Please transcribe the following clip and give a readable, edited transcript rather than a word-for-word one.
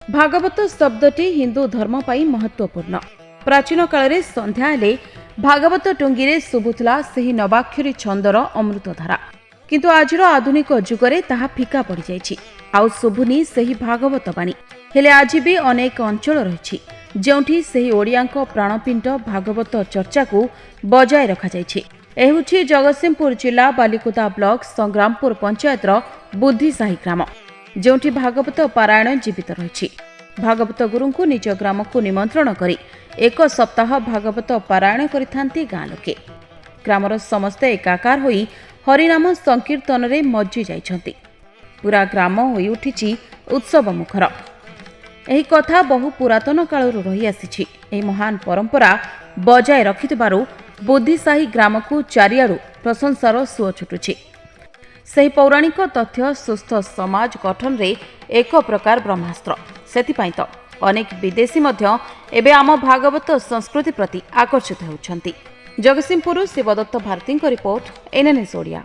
भागवत शब्दटी हिंदू धर्म पाई महत्वपूर्ण। प्राचीन काल में संध्या हेले भागवत टुंगी शुभुला से नवाक्षरी छंदर अमृतधारा, किंतु आजिर आधुनिक जुगरे ताहा फिका पड़ जाइछि। आउ शुभुनी सेही भागवत बाणी। हेले आज भी अनेक अंचल रही जोंठी सेही ओडियाक प्राणपिंड भागवत चर्चा को बजाय रखा जाइछि। एहुछि जगतसिंहपुर जिला बालिकुदा ब्लॉक संग्रामपुर पंचायतर बुद्धिसाही ग्राम, जोंठी भागवत पारायण जीवित रही। भागवत गुरु को निज ग्राम को निमंत्रण करी एक सप्ताह भागवत पारायण करिथांती गाँ लोके। ग्रामर समस्ते एकाकार होई हरिनाम संकीर्तन रे मज्जी जाइछंती। पूरा ग्राम होई उठिछि उत्सव मुखर। एही कथा बहु पुरातन कालरू रही आसीछि। एही महान परंपरा बजाय रखिथिबारु बुद्धिसाही ग्राम को चारियाडू प्रशंसार सुओ छुटुछि। ସେହି ପୌରାଣିକ ତଥ୍ୟ ସୁସ୍ଥ ସମାଜ ଗଠନରେ ଏକ ପ୍ରକାର ବ୍ରହ୍ମାସ୍ତ୍ର। ସେଥିପାଇଁ ତ ଅନେକ ବିଦେଶୀ ମଧ୍ୟ ଏବେ ଆମ ଭାଗବତ ସଂସ୍କୃତି ପ୍ରତି ଆକର୍ଷିତ ହେଉଛନ୍ତି। ଜଗତସିଂହପୁରରୁ ଶିବଦତ୍ତ ଭାରତୀଙ୍କ ରିପୋର୍ଟ, NNS ଓଡ଼ିଆ।